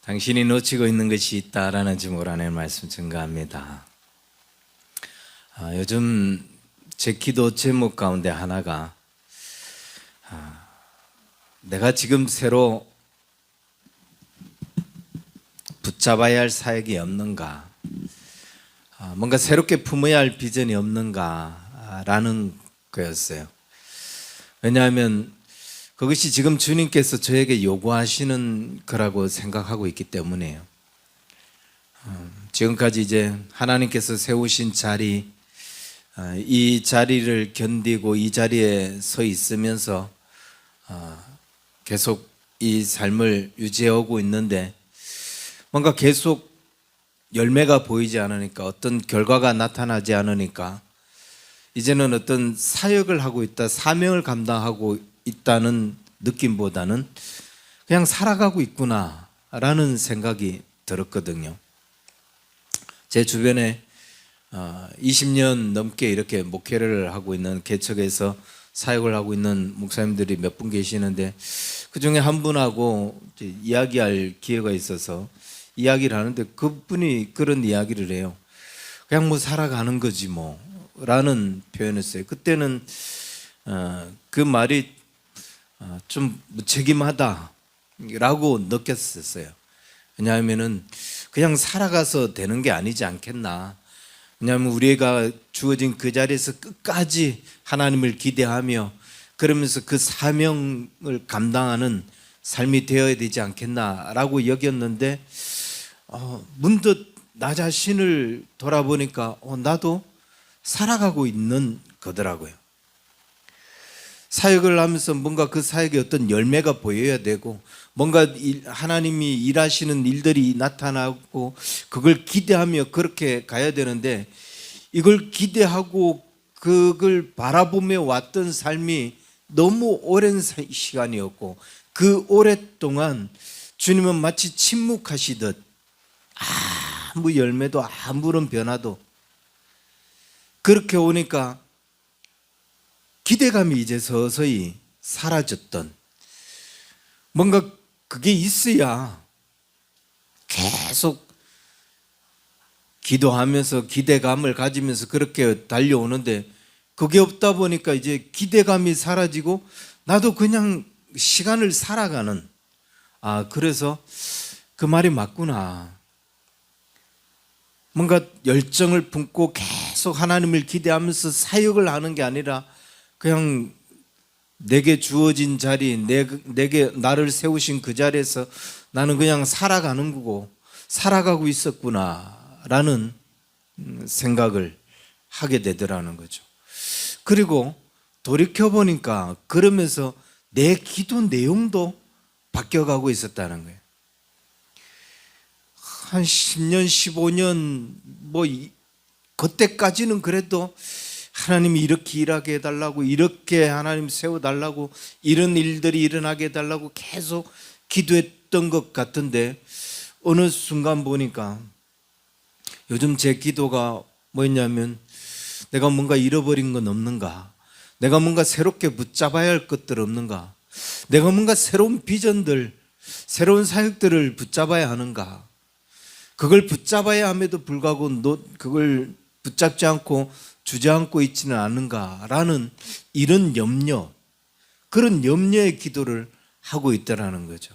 당신이 놓치고 있는 것이 있다라는 제목으로 하나님의 말씀 증거합니다. 요즘 제 기도 제목 가운데 하나가 내가 지금 새로 붙잡아야 할 사역이 없는가, 뭔가 새롭게 품어야 할 비전이 없는가라는 거였어요. 왜냐하면 그것이 지금 주님께서 저에게 요구하시는 거라고 생각하고 있기 때문에요. 지금까지 이제 하나님께서 세우신 자리, 이 자리를 견디고 이 자리에 서 있으면서 계속 이 삶을 유지해오고 있는데 뭔가 계속 열매가 보이지 않으니까, 어떤 결과가 나타나지 않으니까 이제는 어떤 사역을 하고 있다, 사명을 감당하고 있다는 느낌보다는 그냥 살아가고 있구나라는 생각이 들었거든요. 제 주변에 20년 넘게 이렇게 목회를 하고 있는, 개척에서 사역을 하고 있는 목사님들이 몇 분 계시는데, 그 중에 한 분하고 이야기할 기회가 있어서 이야기를 하는데, 그분이 그런 이야기를 해요. 그냥 뭐 살아가는 거지 뭐 라는 표현을 써요. 그때는 그 말이 좀 무책임하다라고 느꼈었어요. 왜냐하면은 그냥 살아가서 되는 게 아니지 않겠나. 왜냐하면 우리가 주어진 그 자리에서 끝까지 하나님을 기대하며 그러면서 그 사명을 감당하는 삶이 되어야 되지 않겠나라고 여겼는데, 문득 나 자신을 돌아보니까 나도 살아가고 있는 거더라고요. 사역을 하면서 뭔가 그 사역에 어떤 열매가 보여야 되고, 뭔가 하나님이 일하시는 일들이 나타나고 그걸 기대하며 그렇게 가야 되는데, 이걸 기대하고 그걸 바라보며 왔던 삶이 너무 오랜 시간이었고, 그 오랫동안 주님은 마치 침묵하시듯 아무 열매도 아무런 변화도, 그렇게 오니까 기대감이 이제 서서히 사라졌던, 뭔가 그게 있어야 계속 기도하면서 기대감을 가지면서 그렇게 달려오는데, 그게 없다 보니까 이제 기대감이 사라지고 나도 그냥 시간을 살아가는, 그래서 그 말이 맞구나. 뭔가 열정을 품고 계속 하나님을 기대하면서 사역을 하는 게 아니라 그냥 내게 주어진 자리, 내게 나를 세우신 그 자리에서 나는 그냥 살아가는 거고 살아가고 있었구나라는 생각을 하게 되더라는 거죠. 그리고 돌이켜보니까 그러면서 내 기도 내용도 바뀌어가고 있었다는 거예요. 한 10년, 15년 그때까지는 그래도 하나님이 이렇게 일하게 해달라고, 이렇게 하나님 세워달라고, 이런 일들이 일어나게 해달라고 계속 기도했던 것 같은데, 어느 순간 보니까 요즘 제 기도가 뭐였냐면, 내가 뭔가 잃어버린 건 없는가, 내가 뭔가 새롭게 붙잡아야 할 것들 없는가, 내가 뭔가 새로운 비전들, 새로운 사역들을 붙잡아야 하는가, 그걸 붙잡아야 함에도 불구하고 그걸 붙잡지 않고 주저앉고 있지는 않은가라는 이런 염려, 그런 염려의 기도를 하고 있다라는 거죠.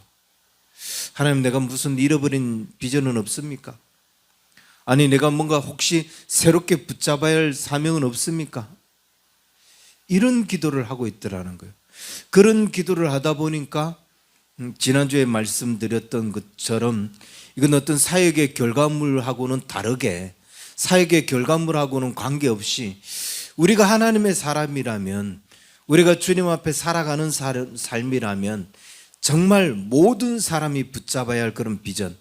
하나님, 내가 무슨 잃어버린 비전은 없습니까? 아니, 내가 뭔가 혹시 새롭게 붙잡아야 할 사명은 없습니까? 이런 기도를 하고 있더라는 거예요. 그런 기도를 하다 보니까 지난주에 말씀드렸던 것처럼 이건 어떤 사역의 결과물하고는 다르게, 사역의 결과물하고는 관계없이 우리가 하나님의 사람이라면, 우리가 주님 앞에 살아가는 삶이라면 정말 모든 사람이 붙잡아야 할 그런 비전,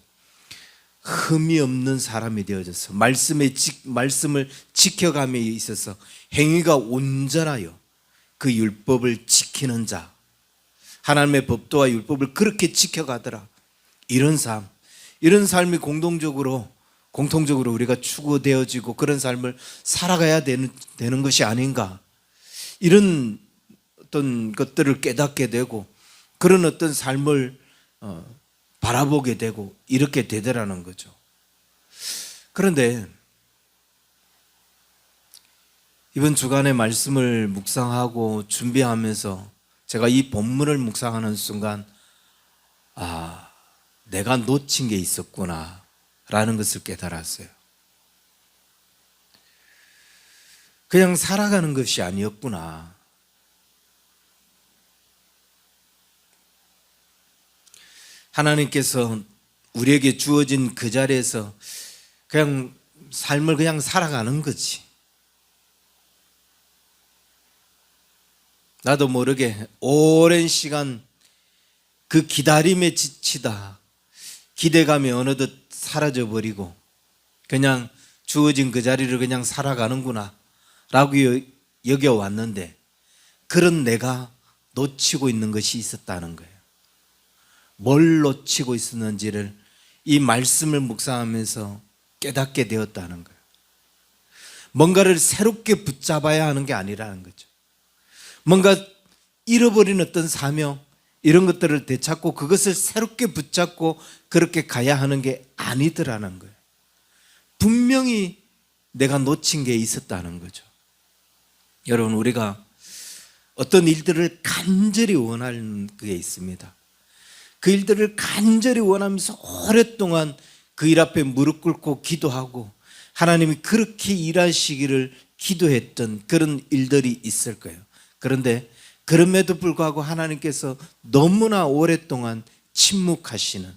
흠이 없는 사람이 되어져서 말씀을 지켜감에 있어서 행위가 온전하여 그 율법을 지키는 자, 하나님의 법도와 율법을 그렇게 지켜가더라, 이런 삶이 공통적으로 우리가 추구되어지고 그런 삶을 살아가야 되는 것이 아닌가, 이런 어떤 것들을 깨닫게 되고 그런 어떤 삶을 바라보게 되고 이렇게 되더라는 거죠. 그런데 이번 주간에 말씀을 묵상하고 준비하면서 제가 이 본문을 묵상하는 순간 내가 놓친 게 있었구나 라는 것을 깨달았어요. 그냥 살아가는 것이 아니었구나. 하나님께서 우리에게 주어진 그 자리에서 그냥 삶을 그냥 살아가는 거지. 나도 모르게 오랜 시간 그 기다림에 지치다 기대감이 어느덧 사라져버리고 그냥 주어진 그 자리를 그냥 살아가는구나 라고 여겨왔는데, 그런 내가 놓치고 있는 것이 있었다는 거예요. 뭘 놓치고 있었는지를 이 말씀을 묵상하면서 깨닫게 되었다는 거예요. 뭔가를 새롭게 붙잡아야 하는 게 아니라는 거죠. 뭔가 잃어버린 어떤 사명 이런 것들을 되찾고 그것을 새롭게 붙잡고 그렇게 가야 하는 게 아니더라는 거예요. 분명히 내가 놓친 게 있었다는 거죠. 여러분, 우리가 어떤 일들을 간절히 원하는 게 있습니다. 그 일들을 간절히 원하면서 오랫동안 그 일 앞에 무릎 꿇고 기도하고 하나님이 그렇게 일하시기를 기도했던 그런 일들이 있을 거예요. 그런데 그럼에도 불구하고 하나님께서 너무나 오랫동안 침묵하시는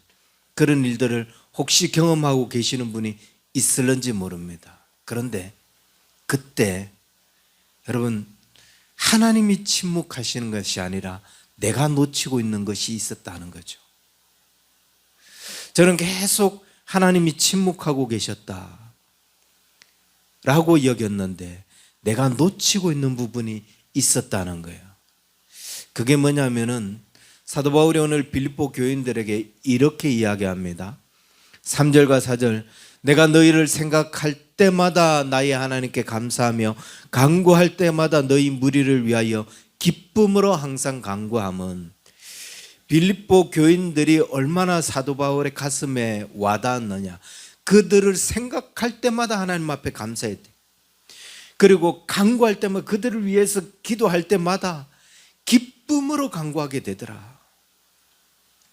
그런 일들을 혹시 경험하고 계시는 분이 있을는지 모릅니다. 그런데 그때 여러분, 하나님이 침묵하시는 것이 아니라 내가 놓치고 있는 것이 있었다는 거죠. 저는 계속 하나님이 침묵하고 계셨다 라고 여겼는데 내가 놓치고 있는 부분이 있었다는 거예요. 그게 뭐냐면은 사도 바울이 오늘 빌립보 교인들에게 이렇게 이야기합니다. 3절과 4절, 내가 너희를 생각할 때마다 나의 하나님께 감사하며 간구할 때마다 너희 무리를 위하여 기쁨으로 항상 간구함은, 빌립보 교인들이 얼마나 사도 바울의 가슴에 와닿았느냐. 그들을 생각할 때마다 하나님 앞에 감사했대. 그리고 간구할 때마다, 그들을 위해서 기도할 때마다 기쁨으로 간구하게 되더라.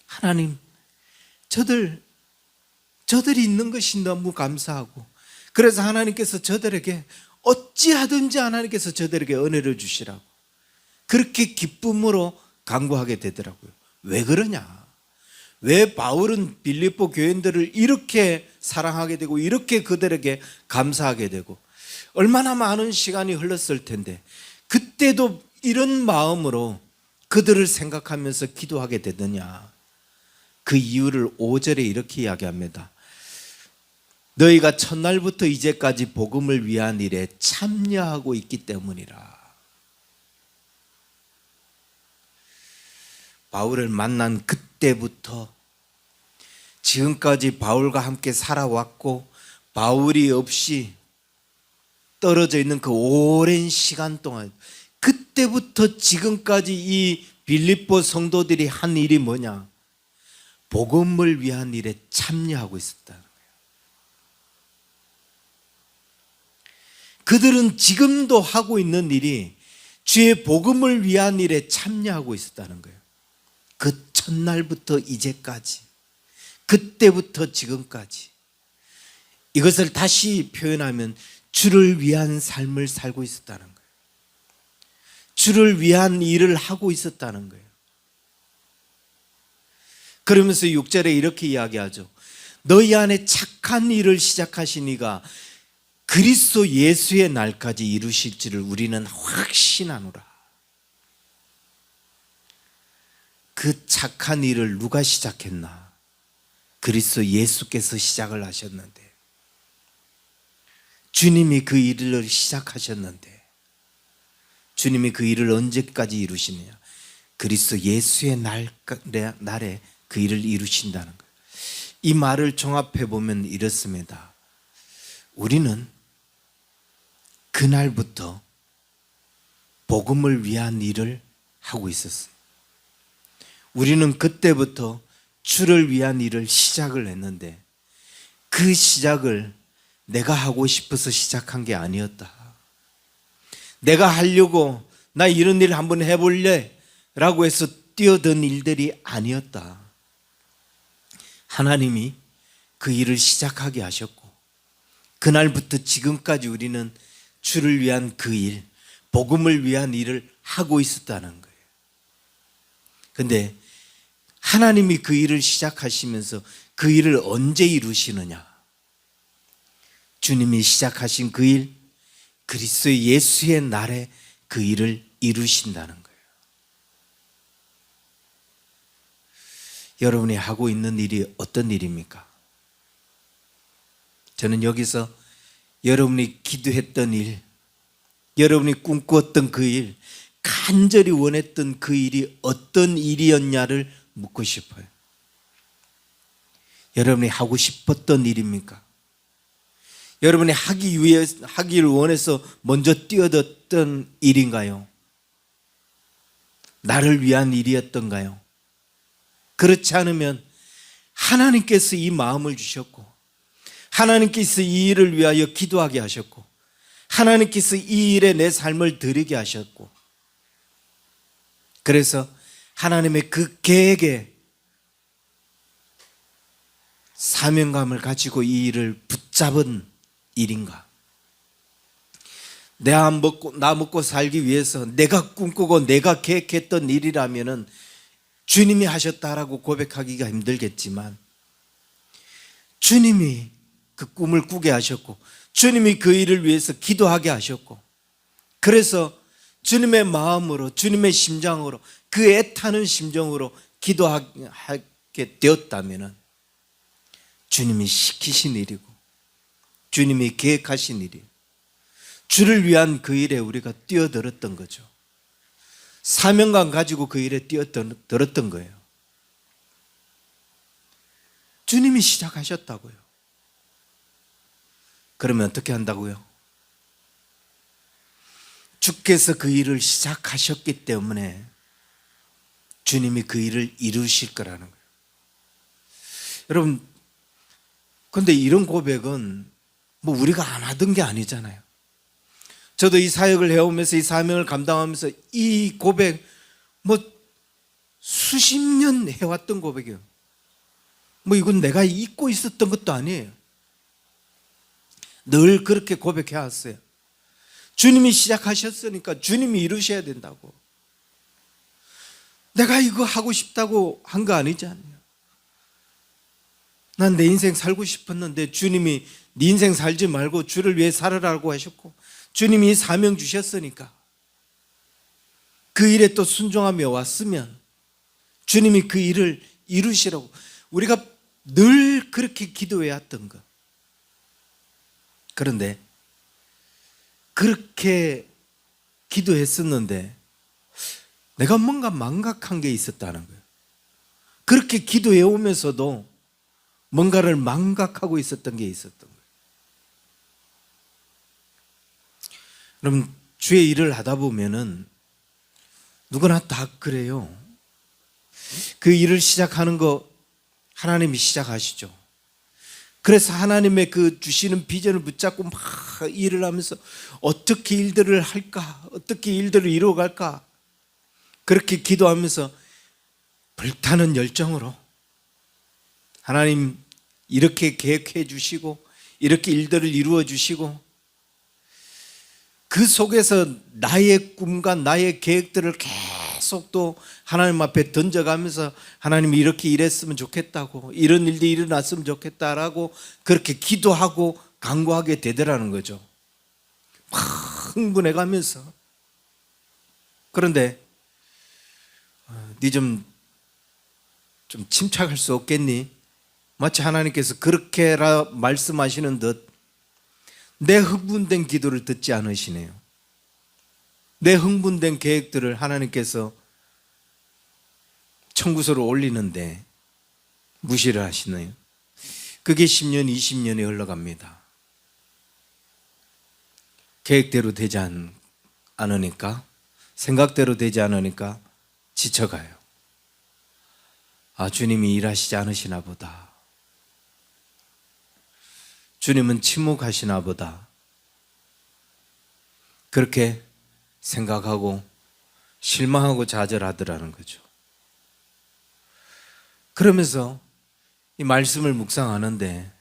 하나님, 저들이 있는 것이 너무 감사하고, 그래서 하나님께서 저들에게 어찌하든지 하나님께서 저들에게 은혜를 주시라고 그렇게 기쁨으로 간구하게 되더라고요. 왜 그러냐? 왜 바울은 빌립보 교인들을 이렇게 사랑하게 되고 이렇게 그들에게 감사하게 되고, 얼마나 많은 시간이 흘렀을 텐데 그때도 이런 마음으로 그들을 생각하면서 기도하게 되느냐? 그 이유를 5절에 이렇게 이야기합니다. 너희가 첫날부터 이제까지 복음을 위한 일에 참여하고 있기 때문이라. 바울을 만난 그때부터 지금까지 바울과 함께 살아왔고, 바울이 없이 떨어져 있는 그 오랜 시간 동안, 그때부터 지금까지 이 빌립보 성도들이 한 일이 뭐냐? 복음을 위한 일에 참여하고 있었다. 그들은 지금도 하고 있는 일이 주의 복음을 위한 일에 참여하고 있었다는 거예요. 그 첫날부터 이제까지, 그때부터 지금까지. 이것을 다시 표현하면 주를 위한 삶을 살고 있었다는 거예요. 주를 위한 일을 하고 있었다는 거예요. 그러면서 6절에 이렇게 이야기하죠. 너희 안에 착한 일을 시작하신 이가 그리스도 예수의 날까지 이루실지를 우리는 확신하노라. 그 착한 일을 누가 시작했나? 그리스도 예수께서 시작을 하셨는데, 주님이 그 일을 시작하셨는데 주님이 그 일을 언제까지 이루시느냐? 그리스도 예수의 날에 그 일을 이루신다는 거예요. 이 말을 종합해 보면 이렇습니다. 우리는 그날부터 복음을 위한 일을 하고 있었어요. 우리는 그때부터 주를 위한 일을 시작을 했는데 그 시작을 내가 하고 싶어서 시작한 게 아니었다. 내가 하려고 나 이런 일 한번 해볼래 라고 해서 뛰어든 일들이 아니었다. 하나님이 그 일을 시작하게 하셨고 그날부터 지금까지 우리는 주를 위한 그 일, 복음을 위한 일을 하고 있었다는 거예요. 근데 하나님이 그 일을 시작하시면서 그 일을 언제 이루시느냐? 주님이 시작하신 그 일, 그리스도 예수의 날에 그 일을 이루신다는 거예요. 여러분이 하고 있는 일이 어떤 일입니까? 저는 여기서 여러분이 기도했던 일, 여러분이 꿈꾸었던 그 일, 간절히 원했던 그 일이 어떤 일이었냐를 묻고 싶어요. 여러분이 하고 싶었던 일입니까? 여러분이 하기를 원해서 먼저 뛰어들었던 일인가요? 나를 위한 일이었던가요? 그렇지 않으면 하나님께서 이 마음을 주셨고 하나님께서 이 일을 위하여 기도하게 하셨고 하나님께서 이 일에 내 삶을 드리게 하셨고 그래서 하나님의 그 계획에 사명감을 가지고 이 일을 붙잡은 일인가? 나 먹고 살기 위해서 내가 꿈꾸고 내가 계획했던 일이라면은 주님이 하셨다라고 고백하기가 힘들겠지만 주님이 그 꿈을 꾸게 하셨고 주님이 그 일을 위해서 기도하게 하셨고 그래서 주님의 마음으로 주님의 심장으로 그 애타는 심정으로 기도하게 되었다면 주님이 시키신 일이고 주님이 계획하신 일이에요. 주를 위한 그 일에 우리가 뛰어들었던 거죠. 사명감 가지고 그 일에 뛰어들었던 거예요. 주님이 시작하셨다고요. 그러면 어떻게 한다고요? 주께서 그 일을 시작하셨기 때문에 주님이 그 일을 이루실 거라는 거예요. 여러분, 근데 이런 고백은 뭐 우리가 안 하던 게 아니잖아요. 저도 이 사역을 해오면서 이 사명을 감당하면서 이 고백 뭐 수십 년 해왔던 고백이에요. 뭐 이건 내가 잊고 있었던 것도 아니에요. 늘 그렇게 고백해 왔어요. 주님이 시작하셨으니까 주님이 이루셔야 된다고. 내가 이거 하고 싶다고 한 거 아니잖아요. 난 내 인생 살고 싶었는데 주님이 네 인생 살지 말고 주를 위해 살으라고 하셨고 주님이 사명 주셨으니까 그 일에 또 순종하며 왔으면 주님이 그 일을 이루시라고 우리가 늘 그렇게 기도해 왔던 것. 그런데 그렇게 기도했었는데 내가 뭔가 망각한 게 있었다는 거예요. 그렇게 기도해 오면서도 뭔가를 망각하고 있었던 게 있었던 거예요. 여러분, 주의 일을 하다 보면은 누구나 다 그래요. 그 일을 시작하는 거 하나님이 시작하시죠. 그래서 하나님의 그 주시는 비전을 붙잡고 막 일을 하면서 어떻게 일들을 할까? 어떻게 일들을 이루어갈까? 그렇게 기도하면서 불타는 열정으로 하나님 이렇게 계획해 주시고 이렇게 일들을 이루어 주시고 그 속에서 나의 꿈과 나의 계획들을 계속 또 하나님 앞에 던져가면서 하나님이 이렇게 일했으면 좋겠다고 이런 일들이 일어났으면 좋겠다라고 그렇게 기도하고 간구하게 되더라는 거죠. 막 흥분해 가면서. 그런데 네 좀 침착할 수 없겠니? 마치 하나님께서 그렇게 말씀하시는 듯 내 흥분된 기도를 듣지 않으시네요. 내 흥분된 계획들을 하나님께서 청구서로 올리는데 무시를 하시네요. 그게 10년, 20년이 흘러갑니다. 계획대로 되지 않으니까, 생각대로 되지 않으니까 지쳐가요. 아, 주님이 일하시지 않으시나 보다. 주님은 침묵하시나 보다. 그렇게 생각하고 실망하고 좌절하더라는 거죠. 그러면서 이 말씀을 묵상하는데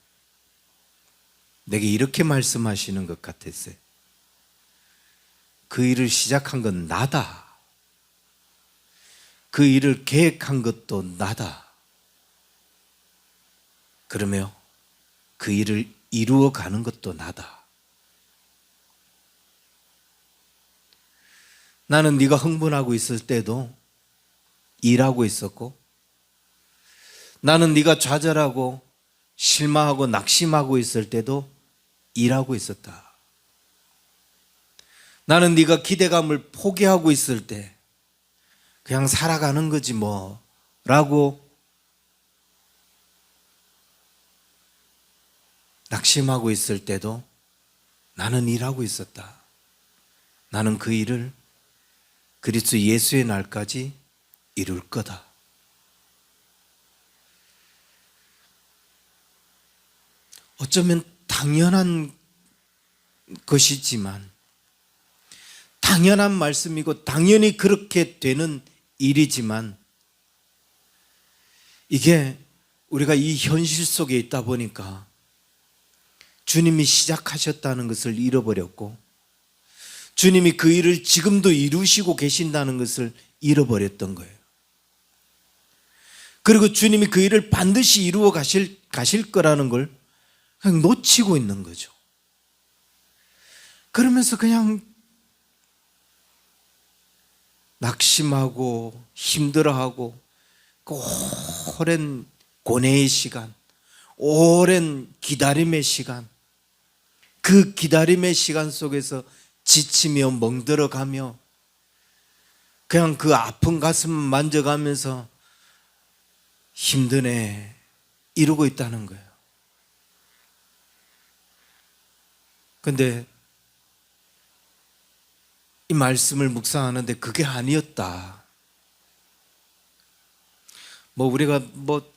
내게 이렇게 말씀하시는 것 같았어요. 그 일을 시작한 건 나다. 그 일을 계획한 것도 나다. 그러며 그 일을 이루어 가는 것도 나다. 나는 네가 흥분하고 있을 때도 일하고 있었고, 나는 네가 좌절하고 실망하고 낙심하고 있을 때도 일하고 있었다. 나는 네가 기대감을 포기하고 있을 때 그냥 살아가는 거지 뭐 라고 낙심하고 있을 때도 나는 일하고 있었다. 나는 그 일을 그리스도 예수의 날까지 이룰 거다. 어쩌면 당연한 것이지만, 당연한 말씀이고 당연히 그렇게 되는 일이지만, 이게 우리가 이 현실 속에 있다 보니까 주님이 시작하셨다는 것을 잃어버렸고, 주님이 그 일을 지금도 이루시고 계신다는 것을 잃어버렸던 거예요. 그리고 주님이 그 일을 반드시 이루어 가실 거라는 걸 그냥 놓치고 있는 거죠. 그러면서 그냥 낙심하고 힘들어하고 그 오랜 고뇌의 시간, 오랜 기다림의 시간, 그 기다림의 시간 속에서 지치며 멍들어가며 그냥 그 아픈 가슴 만져가면서 힘드네 이러고 있다는 거예요. 근데 이 말씀을 묵상하는데 그게 아니었다. 뭐 우리가 뭐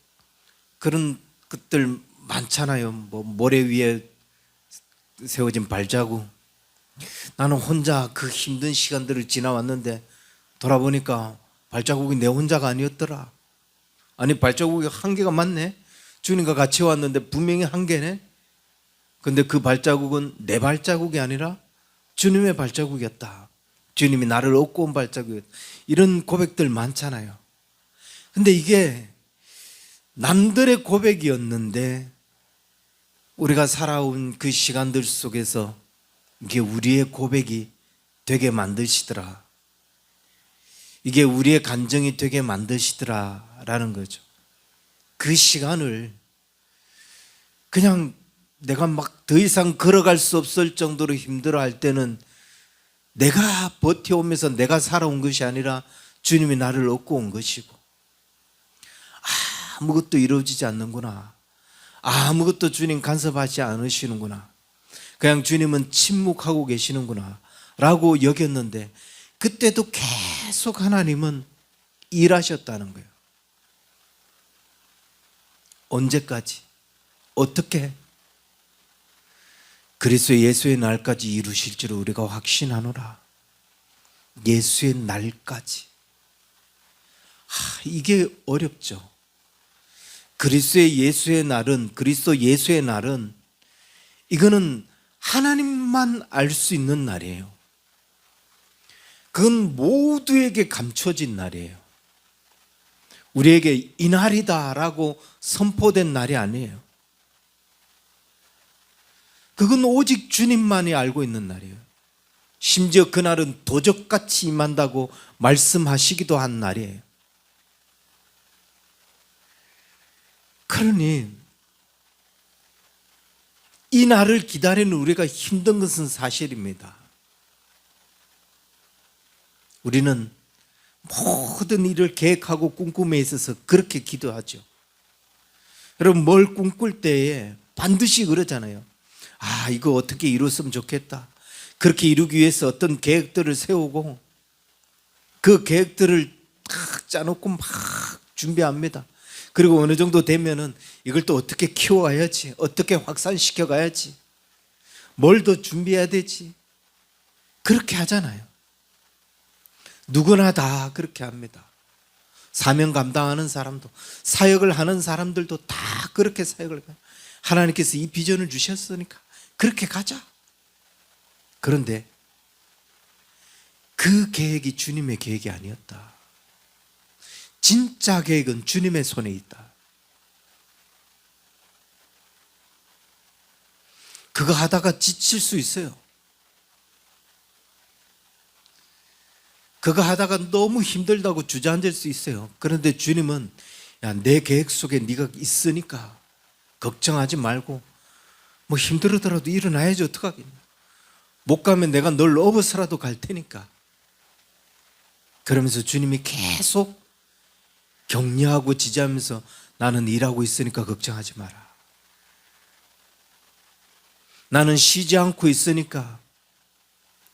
그런 것들 많잖아요. 뭐 모래 위에 세워진 발자국. 나는 혼자 그 힘든 시간들을 지나왔는데 돌아보니까 발자국이 내 혼자가 아니었더라. 아니 발자국이 한 개가 맞네. 주님과 같이 왔는데 분명히 한 개네. 근데 그 발자국은 내 발자국이 아니라 주님의 발자국이었다. 주님이 나를 얻고 온 발자국이었다. 이런 고백들 많잖아요. 근데 이게 남들의 고백이었는데 우리가 살아온 그 시간들 속에서 이게 우리의 고백이 되게 만드시더라. 이게 우리의 간정이 되게 만드시더라 라는 거죠. 그 시간을 그냥 내가 막 더 이상 걸어갈 수 없을 정도로 힘들어 할 때는 내가 버텨오면서 내가 살아온 것이 아니라 주님이 나를 얻고 온 것이고, 아무것도 이루어지지 않는구나, 아무것도 주님 간섭하지 않으시는구나, 그냥 주님은 침묵하고 계시는구나 라고 여겼는데, 그때도 계속 하나님은 일하셨다는 거예요. 언제까지? 어떻게? 그리스도 예수의 날까지 이루실 줄 우리가 확신하노라. 예수의 날까지. 이게 어렵죠. 그리스도 예수의 날은 이거는 하나님만 알 수 있는 날이에요. 그건 모두에게 감춰진 날이에요. 우리에게 이 날이다라고 선포된 날이 아니에요. 그건 오직 주님만이 알고 있는 날이에요. 심지어 그날은 도적같이 임한다고 말씀하시기도 한 날이에요. 그러니 이 날을 기다리는 우리가 힘든 것은 사실입니다. 우리는 모든 일을 계획하고 꿈꿈에 있어서 그렇게 기도하죠. 여러분, 뭘 꿈꿀 때에 반드시 그러잖아요. 이거 어떻게 이뤘으면 좋겠다. 그렇게 이루기 위해서 어떤 계획들을 세우고 그 계획들을 딱 짜놓고 막 준비합니다. 그리고 어느 정도 되면은 이걸 또 어떻게 키워가야지, 어떻게 확산시켜 가야지, 뭘 더 준비해야 되지, 그렇게 하잖아요. 누구나 다 그렇게 합니다. 사명 감당하는 사람도, 사역을 하는 사람들도 다 그렇게 사역을 해요. 하나님께서 이 비전을 주셨으니까 그렇게 가자. 그런데 그 계획이 주님의 계획이 아니었다. 진짜 계획은 주님의 손에 있다. 그거 하다가 지칠 수 있어요. 그거 하다가 너무 힘들다고 주저앉을 수 있어요. 그런데 주님은 야, 내 계획 속에 네가 있으니까 걱정하지 말고 뭐 힘들더라도 일어나야지 어떡하겠냐. 못 가면 내가 널 업어서라도 갈 테니까. 그러면서 주님이 계속 격려하고 지지하면서 나는 일하고 있으니까 걱정하지 마라. 나는 쉬지 않고 있으니까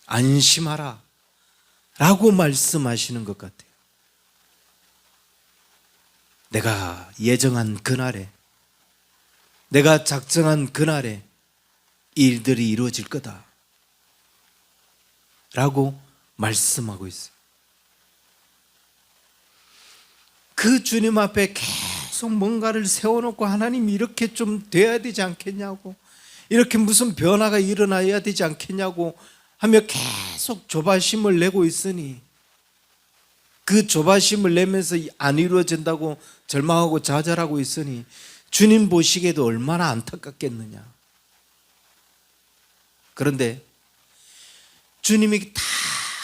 안심하라 라고 말씀하시는 것 같아요. 내가 예정한 그날에, 내가 작정한 그날에 일들이 이루어질 거다 라고 말씀하고 있어요. 그 주님 앞에 계속 뭔가를 세워놓고 하나님 이렇게 좀 돼야 되지 않겠냐고, 이렇게 무슨 변화가 일어나야 되지 않겠냐고 하며 계속 조바심을 내고 있으니, 그 조바심을 내면서 안 이루어진다고 절망하고 좌절하고 있으니 주님 보시기에도 얼마나 안타깝겠느냐. 그런데 주님이 다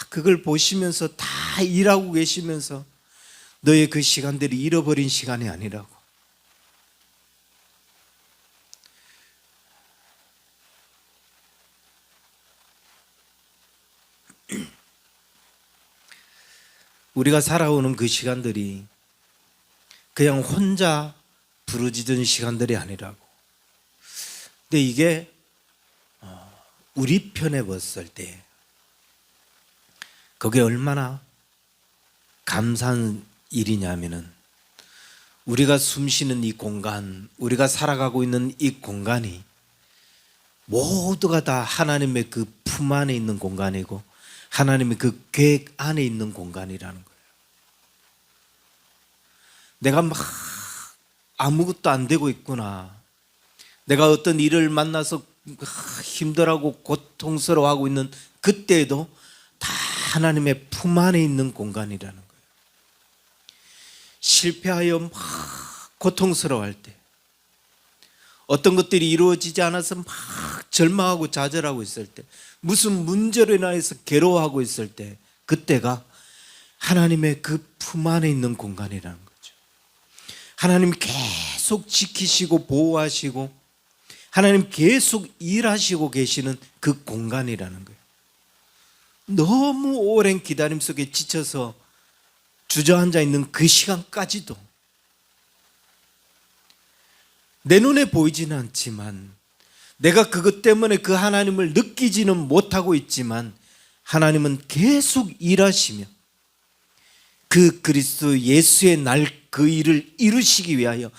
그걸 보시면서 다 일하고 계시면서 너의 그 시간들이 잃어버린 시간이 아니라고. 우리가 살아오는 그 시간들이 그냥 혼자 부르짖은 시간들이 아니라고. 근데 이게 우리 편에 봤을 때 그게 얼마나 감사한 일이냐면은, 우리가 숨쉬는 이 공간, 우리가 살아가고 있는 이 공간이 모두가 다 하나님의 그 품 안에 있는 공간이고 하나님의 그 계획 안에 있는 공간이라는 거예요. 내가 막 아무것도 안 되고 있구나, 내가 어떤 일을 만나서 힘들어하고 고통스러워하고 있는 그때에도 다 하나님의 품 안에 있는 공간이라는 거예요. 실패하여 막 고통스러워할 때, 어떤 것들이 이루어지지 않아서 막 절망하고 좌절하고 있을 때, 무슨 문제로 인해서 괴로워하고 있을 때, 그때가 하나님의 그 품 안에 있는 공간이라는 거죠. 하나님 계속 지키시고 보호하시고 하나님 계속 일하시고 계시는 그 공간이라는 거예요. 너무 오랜 기다림 속에 지쳐서 주저앉아 있는 그 시간까지도 내 눈에 보이지는 않지만, 내가 그것 때문에 그 하나님을 느끼지는 못하고 있지만 하나님은 계속 일하시며 그 그리스도 예수의 날 그 일을 이루시기 위하여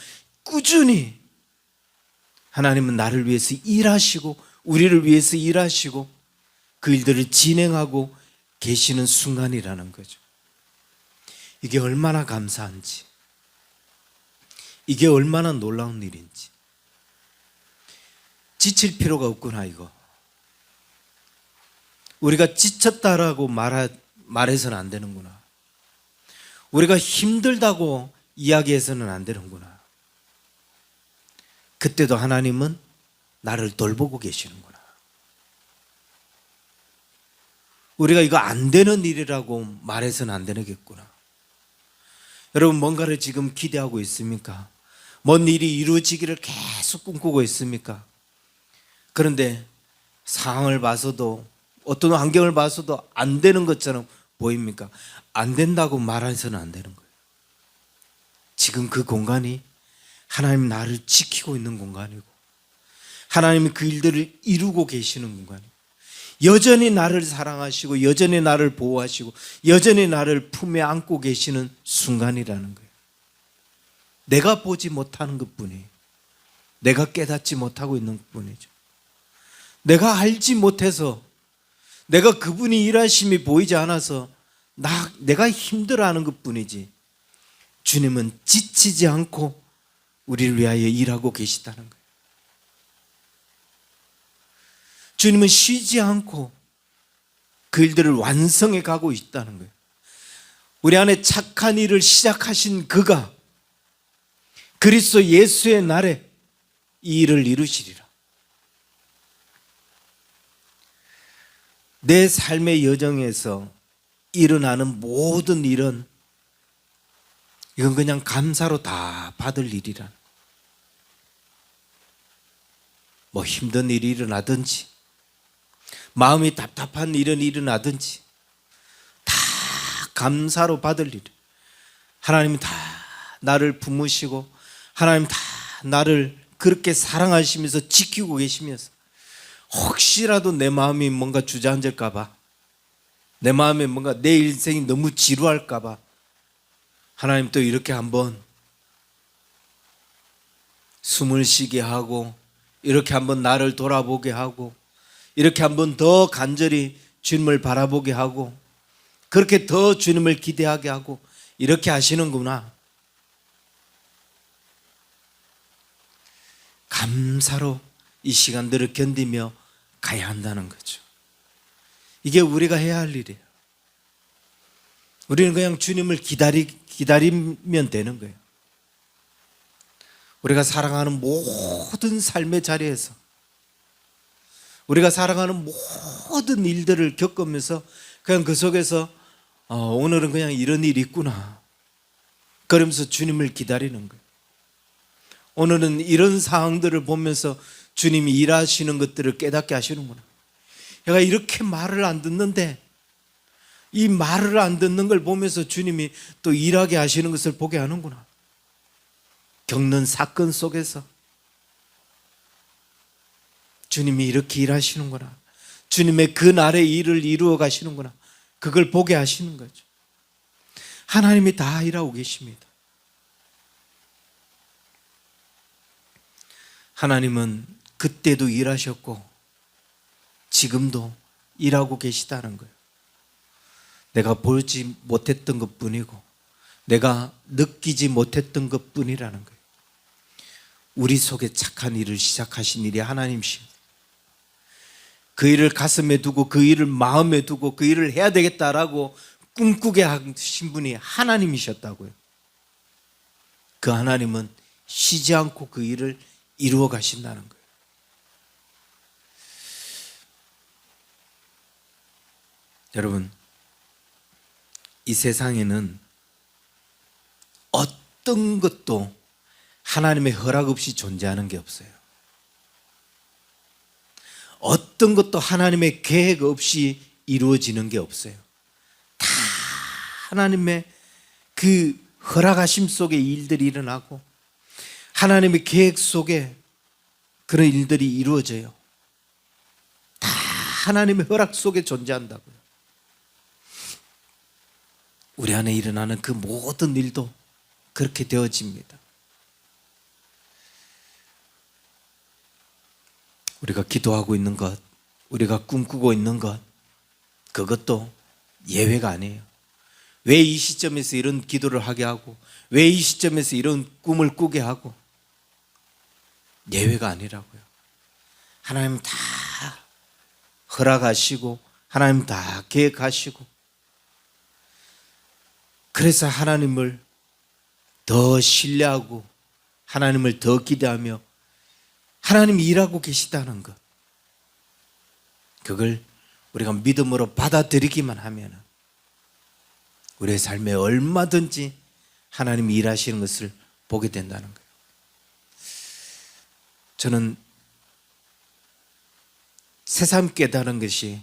꾸준히 하나님은 나를 위해서 일하시고 우리를 위해서 일하시고 그 일들을 진행하고 계시는 순간이라는 거죠. 이게 얼마나 감사한지, 이게 얼마나 놀라운 일인지. 지칠 필요가 없구나. 이거 우리가 지쳤다라고 말해서는 안 되는구나. 우리가 힘들다고 이야기해서는 안 되는구나. 그때도 하나님은 나를 돌보고 계시는구나. 우리가 이거 안 되는 일이라고 말해서는 안 되겠구나. 여러분, 뭔가를 지금 기대하고 있습니까? 뭔 일이 이루어지기를 계속 꿈꾸고 있습니까? 그런데 상황을 봐서도, 어떤 환경을 봐서도 안 되는 것처럼 보입니까? 안 된다고 말해서는 안 되는 거예요. 지금 그 공간이 하나님 나를 지키고 있는 공간이고 하나님이 그 일들을 이루고 계시는 공간이고, 여전히 나를 사랑하시고 여전히 나를 보호하시고 여전히 나를 품에 안고 계시는 순간이라는 거예요. 내가 보지 못하는 것뿐이에요. 내가 깨닫지 못하고 있는 것뿐이죠. 내가 알지 못해서, 내가 그분이 일하심이 보이지 않아서 내가 힘들어하는 것뿐이지, 주님은 지치지 않고 우리를 위하여 일하고 계시다는 거예요. 주님은 쉬지 않고 그 일들을 완성해 가고 있다는 거예요. 우리 안에 착한 일을 시작하신 그가 그리스도 예수의 날에 이 일을 이루시리라. 내 삶의 여정에서 일어나는 모든 일은 이건 그냥 감사로 다 받을 일이란, 뭐 힘든 일이 일어나든지 마음이 답답한 일은 일어나든지 다 감사로 받을 일. 하나님이 다 나를 품으시고 하나님 다 나를 그렇게 사랑하시면서 지키고 계시면서, 혹시라도 내 마음이 뭔가 주저앉을까 봐, 내 마음에 뭔가 내 인생이 너무 지루할까 봐 하나님 또 이렇게 한번 숨을 쉬게 하고, 이렇게 한번 나를 돌아보게 하고, 이렇게 한번 더 간절히 주님을 바라보게 하고, 그렇게 더 주님을 기대하게 하고, 이렇게 하시는구나. 감사로 이 시간들을 견디며 가야 한다는 거죠. 이게 우리가 해야 할 일이에요. 우리는 그냥 주님을 기다리면 되는 거예요. 우리가 살아가는 모든 삶의 자리에서, 우리가 살아가는 모든 일들을 겪으면서 그냥 그 속에서 오늘은 그냥 이런 일이 있구나, 그러면서 주님을 기다리는 거예요. 오늘은 이런 상황들을 보면서 주님이 일하시는 것들을 깨닫게 하시는구나. 내가 이렇게 말을 안 듣는데 이 말을 안 듣는 걸 보면서 주님이 또 일하게 하시는 것을 보게 하는구나. 겪는 사건 속에서 주님이 이렇게 일하시는구나, 주님의 그 날의 일을 이루어 가시는구나, 그걸 보게 하시는 거죠. 하나님이 다 일하고 계십니다. 하나님은 그때도 일하셨고 지금도 일하고 계시다는 거예요. 내가 보지 못했던 것뿐이고 내가 느끼지 못했던 것뿐이라는 거예요. 우리 속에 착한 일을 시작하신 일이 하나님이십니다. 그 일을 가슴에 두고 그 일을 마음에 두고 그 일을 해야 되겠다라고 꿈꾸게 하신 분이 하나님이셨다고요. 그 하나님은 쉬지 않고 그 일을 이루어 가신다는 거예요. 여러분, 이 세상에는 어떤 것도 하나님의 허락 없이 존재하는 게 없어요. 어떤 것도 하나님의 계획 없이 이루어지는 게 없어요. 다 하나님의 그 허락하심 속에 일들이 일어나고 하나님의 계획 속에 그런 일들이 이루어져요. 다 하나님의 허락 속에 존재한다고요. 우리 안에 일어나는 그 모든 일도 그렇게 되어집니다. 우리가 기도하고 있는 것, 우리가 꿈꾸고 있는 것, 그것도 예외가 아니에요. 왜 이 시점에서 이런 기도를 하게 하고, 왜 이 시점에서 이런 꿈을 꾸게 하고, 예외가 아니라고요. 하나님 다 허락하시고 하나님 다 계획하시고, 그래서 하나님을 더 신뢰하고 하나님을 더 기대하며 하나님이 일하고 계시다는 것, 그걸 우리가 믿음으로 받아들이기만 하면 우리의 삶에 얼마든지 하나님이 일하시는 것을 보게 된다는 거예요. 저는 새삼 깨달은 것이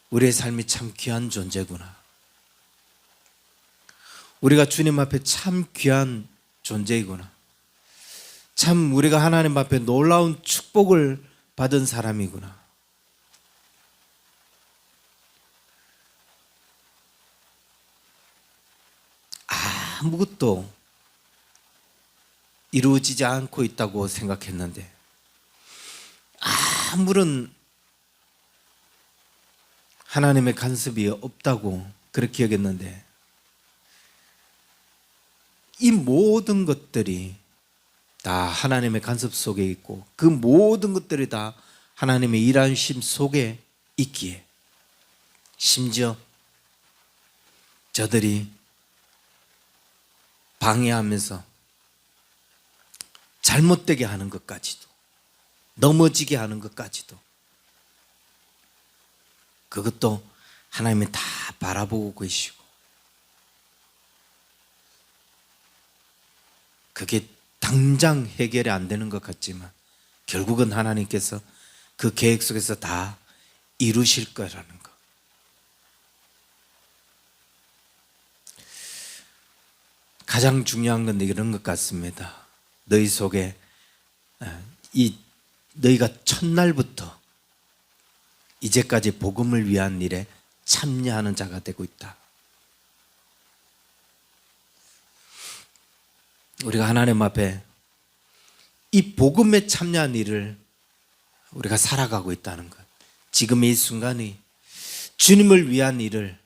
우리의 삶이 참 귀한 존재구나. 우리가 주님 앞에 참 귀한 존재이구나. 참 우리가 하나님 앞에 놀라운 축복을 받은 사람이구나. 아무것도 이루어지지 않고 있다고 생각했는데 아무런 하나님의 간섭이 없다고 그렇게 여겼는데 이 모든 것들이 다 하나님의 간섭 속에 있고 그 모든 것들이 다 하나님의 일하심 속에 있기에 심지어 저들이 방해하면서 잘못되게 하는 것까지도 넘어지게 하는 것까지도 그것도 하나님이 다 바라보고 계시고 그게 당장 해결이 안 되는 것 같지만 결국은 하나님께서 그 계획 속에서 다 이루실 거라는 것. 가장 중요한 건 이런 것 같습니다. 너희 속에 너희가 첫날부터 이제까지 복음을 위한 일에 참여하는 자가 되고 있다. 우리가 하나님 앞에 이 복음에 참여한 일을 우리가 살아가고 있다는 것. 지금 이 순간이 주님을 위한 일을,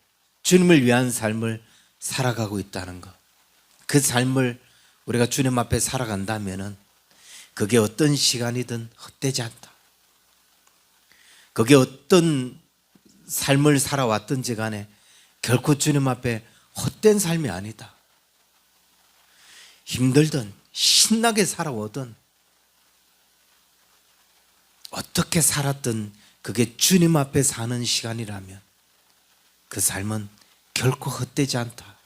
주님을 위한 삶을 살아가고 있다는 것. 그 삶을 우리가 주님 앞에 살아간다면은 그게 어떤 시간이든 헛되지 않다. 그게 어떤 삶을 살아왔든지 간에 결코 주님 앞에 헛된 삶이 아니다. 힘들든 신나게 살아오든 어떻게 살았든 그게 주님 앞에 사는 시간이라면 그 삶은 결코 헛되지 않다.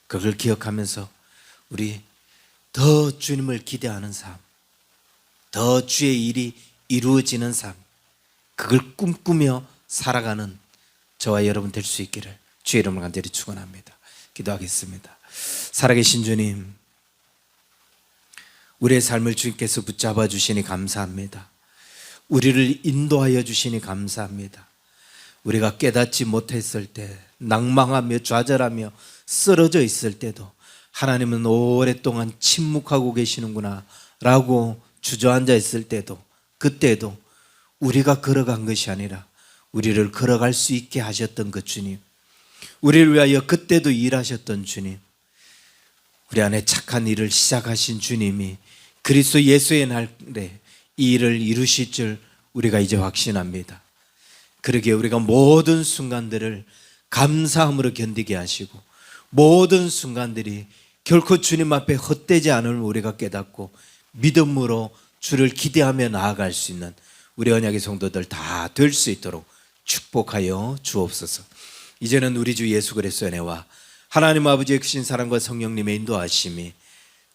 그걸 기억하면서 우리 더 주님을 기대하는 삶, 더 주의 일이 이루어지는 삶, 그걸 꿈꾸며 살아가는 저와 여러분 될 수 있기를 주의 이름으로 간절히 축원합니다. 기도하겠습니다. 살아계신 주님, 우리의 삶을 주님께서 붙잡아 주시니 감사합니다. 우리를 인도하여 주시니 감사합니다. 우리가 깨닫지 못했을 때, 낭망하며 좌절하며 쓰러져 있을 때도 하나님은 오랫동안 침묵하고 계시는구나 라고 주저앉아 있을 때도, 그때도 우리가 걸어간 것이 아니라 우리를 걸어갈 수 있게 하셨던 그 주님, 우리를 위하여 그때도 일하셨던 주님, 우리 안에 착한 일을 시작하신 주님이 그리스도 예수의 날에 이 일을 이루실 줄 우리가 이제 확신합니다. 그러기에 우리가 모든 순간들을 감사함으로 견디게 하시고 모든 순간들이 결코 주님 앞에 헛되지 않을 우리가 깨닫고 믿음으로 주를 기대하며 나아갈 수 있는 우리 언약의 성도들 다 될 수 있도록 축복하여 주옵소서. 이제는 우리 주 예수 그리스도의 은혜와 하나님 아버지의 크신 사랑과 성령님의 인도하심이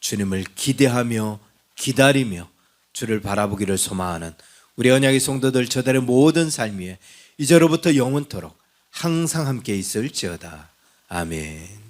주님을 기대하며 기다리며 주를 바라보기를 소망하는 우리 언약의 성도들 저들의 모든 삶 위에 이제로부터 영원토록 항상 함께 있을지어다. 아멘.